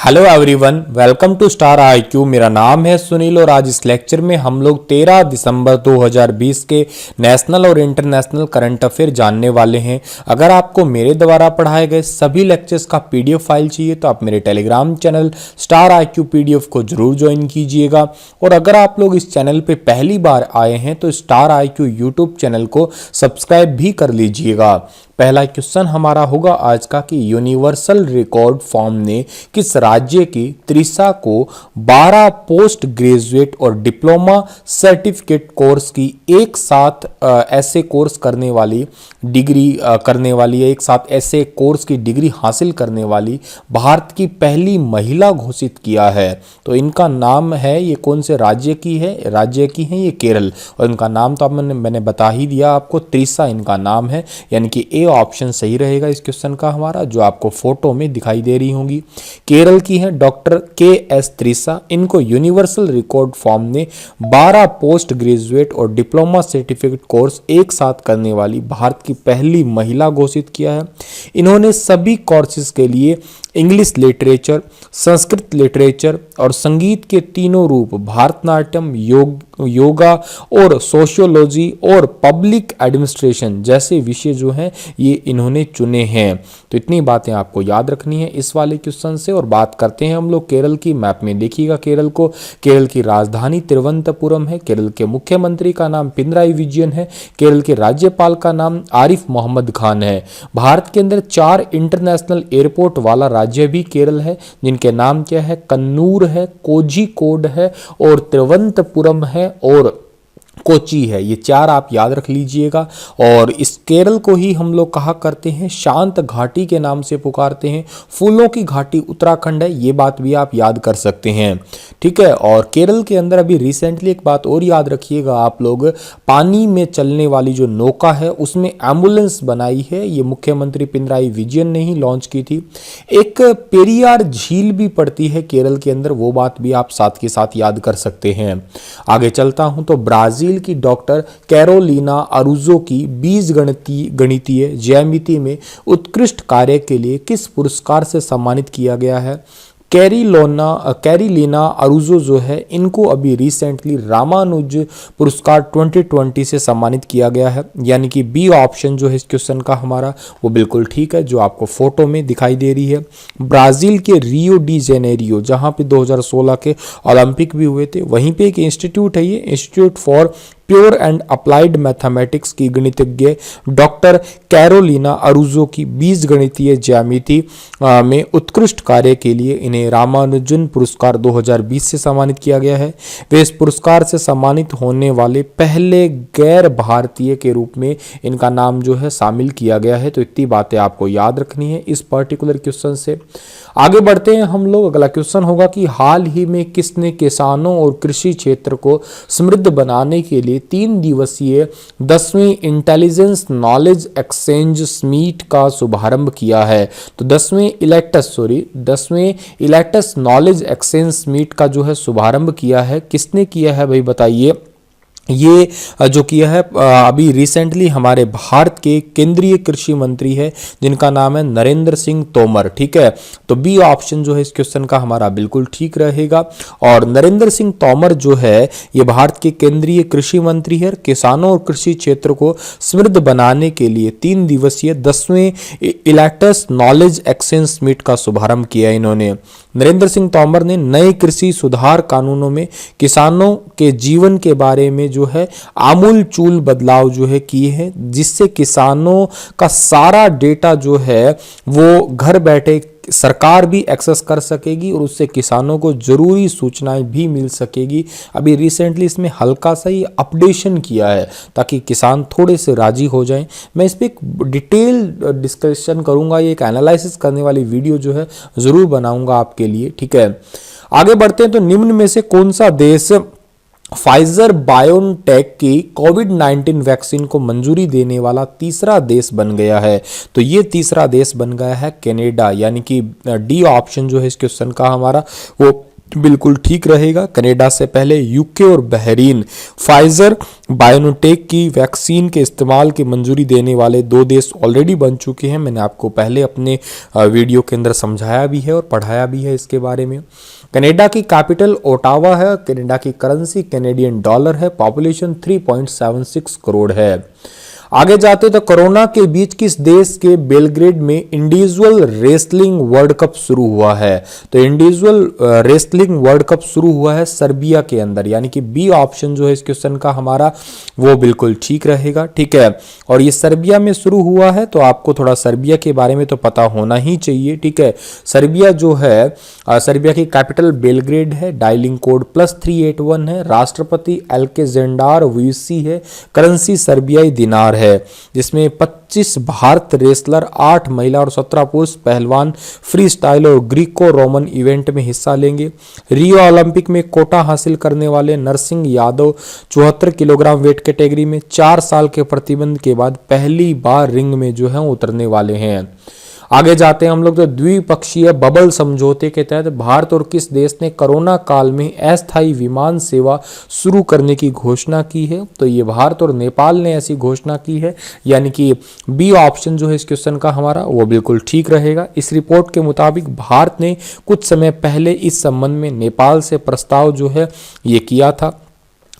Hello everyone, welcome to star IQ. मेरा नाम है सुनील और आज इस लेक्चर में हम लोग 13 दिसंबर 2020 के नेशनल और इंटरनेशनल करंट अफेयर जानने वाले हैं। अगर आपको मेरे द्वारा पढ़ाए गए सभी लेक्चर्स का पीडीएफ फाइल चाहिए तो आप मेरे Telegram channel star IQ PDF को जरूर ज्वाइन कीजिएगा। और अगर आप लोग इस चैनल पे पहली बार आए हैं तो स्टार आईक्यू यूट्यूब चैनल को सब्सक्राइब भी कर लीजिएगा। पहला क्वेश्चन हमारा होगा आज का कि यूनिवर्सल रिकॉर्ड फॉर्म ने किस राज्य की त्रिशा को 12 पोस्ट ग्रेजुएट और डिप्लोमा सर्टिफिकेट कोर्स की एक साथ ऐसे कोर्स करने वाली डिग्री एक साथ ऐसे कोर्स की डिग्री हासिल करने वाली भारत की पहली महिला घोषित किया है। तो इनका नाम है, ये कौन से राज्य की है ये केरल। और इनका नाम तो मैंने बता ही दिया आपको, त्रिशा इनका नाम है, यानी कि ए ऑप्शन सही रहेगा इस क्वेश्चन का हमारा, जो आपको फोटो में दिखाई दे रही होंगी। केरल की है डॉक्टर के.एस. त्रिशा। इनको यूनिवर्सल रिकॉर्ड फॉर्म ने 12 पोस्ट ग्रेजुएट और डिप्लोमा सर्टिफिकेट कोर्स एक साथ करने वाली भारत की पहली महिला घोषित किया है। इन्होंने सभी कोर्सेज के लिए इंग्लिश लिटरेचर, संस्कृत लिटरेचर और संगीत के तीनों रूप भारतनाट्यम, योगा और सोशियोलॉजी और पब्लिक एडमिनिस्ट्रेशन जैसे विषय जो हैं ये इन्होंने चुने हैं। तो इतनी बातें आपको याद रखनी है इस वाले क्वेश्चन से। और बात करते हैं हम लोग केरल की। मैप में देखिएगा केरल को। केरल की राजधानी तिरुवनंतपुरम है। केरल के मुख्यमंत्री का नाम पिनराई विजयन है। केरल के राज्यपाल का नाम आरिफ मोहम्मद खान है। भारत के अंदर 4 इंटरनेशनल एयरपोर्ट वाला राज्य भी केरल है, जिनके नाम क्या है, कन्नूर है, कोझिकोड है और तिरुवनंतपुरम है और कोची है। ये 4 आप याद रख लीजिएगा। और इस केरल को ही हम लोग कहा करते हैं शांत घाटी के नाम से पुकारते हैं। फूलों की घाटी उत्तराखंड है, ये बात भी आप याद कर सकते हैं, ठीक है। और केरल के अंदर अभी रिसेंटली एक बात और याद रखिएगा आप लोग, पानी में चलने वाली जो नौका है उसमें एम्बुलेंस बनाई है, ये मुख्यमंत्री पिनराई विजयन ने ही लॉन्च की थी। एक पेरियार झील भी पड़ती है केरल के अंदर, वो बात भी आप साथ के साथ याद कर सकते हैं। आगे चलता हूं तो ब्राजील की डॉक्टर कैरोलिना अरुजो की बीज गणितीय ज्यामिति में उत्कृष्ट कार्य के लिए किस पुरस्कार से सम्मानित किया गया है। कैरीलिना अरुजो जो है, इनको अभी रिसेंटली रामानुज पुरस्कार 2020 से सम्मानित किया गया है, यानी कि बी ऑप्शन जो है इस क्वेश्चन का हमारा वो बिल्कुल ठीक है, जो आपको फोटो में दिखाई दे रही है। ब्राजील के रियो डी जेनेरियो, जहां पे 2016 के ओलंपिक भी हुए थे, वहीं पे एक इंस्टीट्यूट है, ये institute for pure and applied mathematics की गणितज्ञ डॉक्टर कैरोलिना अरुजो की बीज गणितीय ज्यामिति में उत्कृष्ट कार्य के लिए इन्हें रामानुजन पुरस्कार 2020 से सम्मानित किया गया है। वे इस पुरस्कार से सम्मानित होने वाले पहले गैर भारतीय के रूप में इनका नाम जो है शामिल किया गया है। तो इतनी बातें आपको याद रखनी है इस पर्टिकुलर क्वेश्चन से। आगे बढ़ते हैं हम लोग। अगला क्वेश्चन होगा कि हाल ही में किसने किसानों और कृषि क्षेत्र को समृद्ध बनाने के लिए 3 दिवसीय 10वीं इंटेलिजेंस नॉलेज एक्सचेंज समिट का शुभारंभ किया है। तो 10वीं इलेक्टस नॉलेज एक्सचेंज समिट का जो है शुभारंभ किया है, किसने किया है भाई बताइए। ये जो किया है अभी रिसेंटली हमारे भारत के केंद्रीय कृषि मंत्री है, जिनका नाम है नरेंद्र सिंह तोमर, ठीक है। तो बी ऑप्शन जो है इस क्वेश्चन का हमारा बिल्कुल ठीक रहेगा। और नरेंद्र सिंह तोमर जो है ये भारत के केंद्रीय कृषि मंत्री है। किसानों और कृषि क्षेत्र को समृद्ध बनाने के लिए 3 दिवसीय 10वें इलेक्टस नॉलेज एक्सचेंज समिट का शुभारंभ किया इन्होंने। नरेंद्र सिंह तोमर ने नए कृषि सुधार कानूनों में किसानों के जीवन के बारे में जो है आमूल चूल बदलाव जो है किए हैं, जिससे किसानों का सारा डेटा जो है वो घर बैठे सरकार भी एक्सेस कर सकेगी और उससे किसानों को जरूरी सूचनाएं भी मिल सकेगी। अभी रिसेंटली इसमें हल्का सा ही अपडेशन किया है ताकि किसान थोड़े से राजी हो जाएं। मैं इस पर एक डिटेल डिस्कशन करूंगा, ये एक एनालिसिस करने वाली वीडियो जो है जरूर बनाऊंगा आपके लिए, ठीक है। आगे बढ़ते हैं तो निम्न में से कौन सा देश फाइजर बायोनटेक की कोविड-19 वैक्सीन को मंजूरी देने वाला तीसरा देश बन गया है। तो ये तीसरा देश बन गया है कनाडा, यानी कि डी ऑप्शन जो है इस क्वेश्चन का हमारा वो बिल्कुल ठीक रहेगा। कनाडा से पहले यूके और बहरीन फाइजर बायोनोटेक की वैक्सीन के इस्तेमाल की मंजूरी देने वाले दो देश ऑलरेडी बन चुके हैं। मैंने आपको पहले अपने वीडियो के अंदर समझाया भी है और पढ़ाया भी है इसके बारे में। कनाडा की कैपिटल ओटावा है। कनाडा की करेंसी कैनेडियन डॉलर है। पॉपुलेशन 3.76 करोड़ है। आगे जाते तो कोरोना के बीच किस देश के बेलग्रेड में इंडिविजुअल रेसलिंग वर्ल्ड कप शुरू हुआ है? तो इंडिविजुअल रेसलिंग वर्ल्ड कप शुरू हुआ है सर्बिया के अंदर, यानी कि बी ऑप्शन जो है इस क्वेश्चन का हमारा वो बिल्कुल ठीक रहेगा। ठीक है, और ये सर्बिया में शुरू हुआ है, तो आपको थोड़ा सर्बिया के बारे में तो पता होना ही चाहिए। ठीक है, सर्बिया जो है सर्बिया की कैपिटल बेलग्रेड है। डायलिंग कोड +381 है। राष्ट्रपति एल्केजेंडार वुइसी है। करेंसी सर्बियाई दिनार है, जिसमें 25 भारत रेसलर, 8 महिला और 17 पुरुष पहलवान फ्री स्टाइल और ग्रीको रोमन इवेंट में हिस्सा लेंगे। रियो ओलंपिक में कोटा हासिल करने वाले Narsingh Yadav 74 kilogram weight category में 4 साल के प्रतिबंध के बाद पहली बार रिंग में जो है उतरने वाले हैं। आगे जाते हैं हम लोग तो द्विपक्षीय बबल समझौते के तहत भारत और किस देश ने कोरोना काल में अस्थायी विमान सेवा शुरू करने की घोषणा की है? तो ये भारत और नेपाल ने ऐसी घोषणा की है, यानी कि बी ऑप्शन जो है इस क्वेश्चन का हमारा वो बिल्कुल ठीक रहेगा। इस रिपोर्ट के मुताबिक भारत ने कुछ समय पहले इस संबंध में नेपाल से प्रस्ताव जो है ये किया था।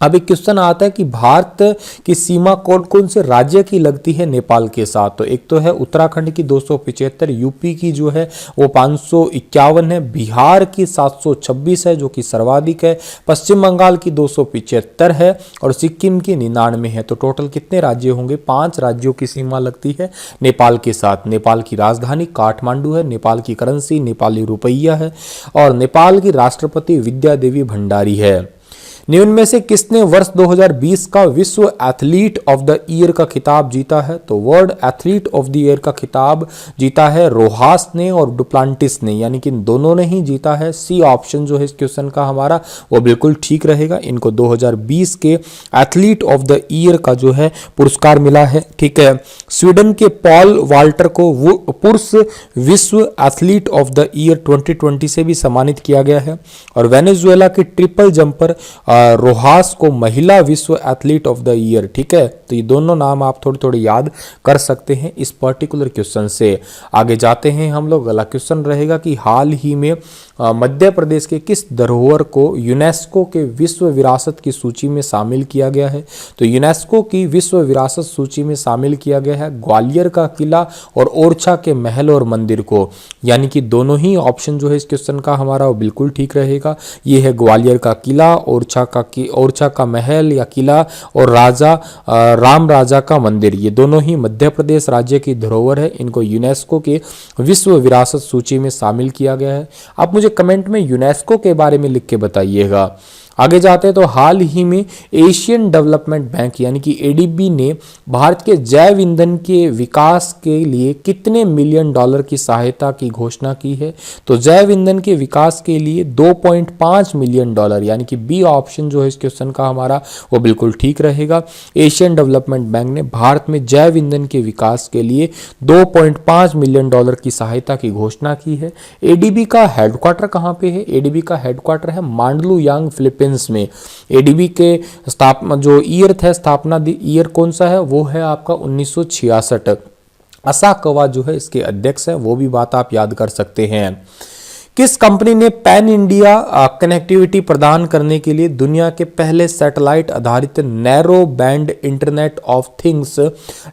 अब एक क्वेश्चन आता है कि भारत की सीमा कौन कौन से राज्य की लगती है नेपाल के साथ? तो एक तो है उत्तराखंड की 275, यूपी की जो है वो 551 है, बिहार की 726 है जो कि सर्वाधिक है, पश्चिम बंगाल की 275 है और सिक्किम की 99 है। तो टोटल कितने राज्य होंगे? 5 राज्यों की सीमा लगती है नेपाल के साथ। नेपाल की राजधानी काठमांडू है, नेपाल की करेंसी नेपाली रुपया है और नेपाल की राष्ट्रपति विद्या देवी भंडारी है। निम्न में से किसने वर्ष 2020 का विश्व एथलीट ऑफ द ईयर का खिताब जीता है? तो world athlete of the year का खिताब जीता है रोहास ने और डुप्लांटिस ने, यानी कि दोनों ने ही जीता है। सी ऑप्शन जो है इस क्वेश्चन का हमारा वो बिल्कुल ठीक रहेगा। इनको 2020 के एथलीट ऑफ द ईयर का जो है पुरस्कार मिला है। ठीक है, स्वीडन के पॉल वाल्टर को वो पुरुष विश्व एथलीट ऑफ द ईयर 2020 से भी सम्मानित किया गया है और वेनेजुएला की ट्रिपल जंपर रोहास को महिला विश्व एथलीट ऑफ द ईयर। ठीक है, तो ये दोनों नाम आप थोड़े थोड़े याद कर सकते हैं इस पर्टिकुलर क्वेश्चन से। आगे जाते हैं हम लोग। अगला क्वेश्चन रहेगा कि हाल ही में मध्य प्रदेश के किस धरोहर को यूनेस्को के विश्व विरासत की सूची में शामिल किया गया है? तो यूनेस्को की विश्व विरासत सूची में शामिल किया गया है ग्वालियर का किला और ओरछा के महल और मंदिर को, यानी कि दोनों ही ऑप्शन जो है इस क्वेश्चन का हमारा वो बिल्कुल ठीक रहेगा। ये है ग्वालियर का किला, ओरछा का महल या किला और राम राजा का मंदिर, ये दोनों ही मध्य प्रदेश राज्य की धरोहर है। इनको यूनेस्को के विश्व विरासत सूची में शामिल किया गया है। आप मुझे कमेंट में यूनेस्को के बारे में लिख के बताइएगा। आगे जाते हैं तो हाल ही में एशियन डेवलपमेंट बैंक यानी कि एडीबी ने भारत के जैव ईंधन के विकास के लिए कितने मिलियन डॉलर की सहायता की घोषणा की है? तो जैव ईंधन के विकास के लिए 2.5 मिलियन डॉलर, यानी कि बी ऑप्शन जो है इस क्वेश्चन का हमारा वो बिल्कुल ठीक रहेगा। एशियन डेवलपमेंट बैंक ने भारत में जैव ईंधन के विकास के लिए 2.5 मिलियन डॉलर की सहायता की घोषणा की है। एडीबी का हेडक्वार्टर कहाँ पे है? एडीबी का हेडक्वार्टर है मांडलू यांग फिलिपींस में। एडीबी के स्थापना जो ईयर है, स्थापना ईयर कौन सा है? वो है आपका 1966। असाकावा जो है इसके अध्यक्ष है, वो भी बात आप याद कर सकते हैं। किस कंपनी ने पैन इंडिया कनेक्टिविटी प्रदान करने के लिए दुनिया के पहले सैटेलाइट आधारित narrow band internet of things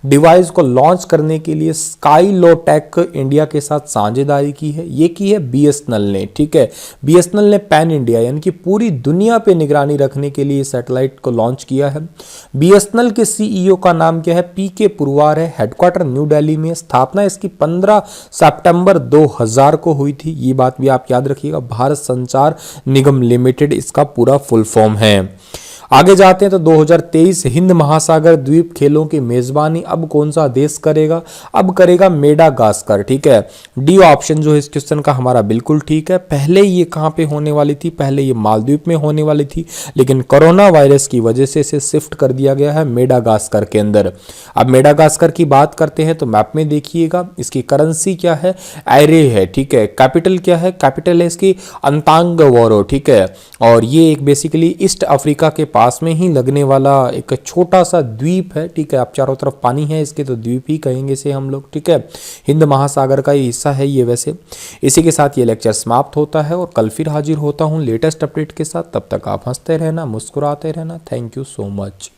device को लॉन्च करने के लिए स्काईलोटेक इंडिया के साथ साझेदारी की है? ये की है बीएसएनएल ने। ठीक है, बीएसएनएल ने पैन इंडिया यानी कि पूरी दुनिया पे निगरानी रखने के लिए सैटेलाइट को लॉन्च किया है। बीएसएनएल के सीईओ का नाम क्या है? पीके पुरवार है। हेडक्वार्टर न्यू दिल्ली में। स्थापना इसकी 15 सितंबर 2000 को हुई थी। ये बात भी आप याद रखिएगा। भारत संचार निगम लिमिटेड इसका पूरा फुल फॉर्म है। आगे जाते हैं तो 2023 हिंद महासागर द्वीप खेलों की मेजबानी अब कौन सा देश करेगा? अब करेगा मेडागास्कर। ठीक है, डी ऑप्शन जो है इस क्वेश्चन का हमारा बिल्कुल ठीक है। पहले ये कहां पे होने वाली थी? पहले ये मालदीव में होने वाली थी, लेकिन कोरोना वायरस की वजह से इसे शिफ्ट कर दिया गया है मेडागास्कर के अंदर। अब मेडागास्कर की बात करते हैं तो मैप में देखिएगा, इसकी करेंसी क्या है? एरे है। ठीक है, कैपिटल क्या है? कैपिटल है इसकी अंतांगवोरो। ठीक है, और ये एक बेसिकली ईस्ट अफ्रीका के पास में ही लगने वाला एक छोटा सा द्वीप है। ठीक है, आप चारों तरफ पानी है इसके, तो द्वीप ही कहेंगे इसे हम लोग। ठीक है, हिंद महासागर का ही हिस्सा है ये वैसे। इसी के साथ ये लेक्चर समाप्त होता है और कल फिर हाजिर होता हूँ लेटेस्ट अपडेट के साथ। तब तक आप हंसते रहना, मुस्कुराते रहना। Thank you so much.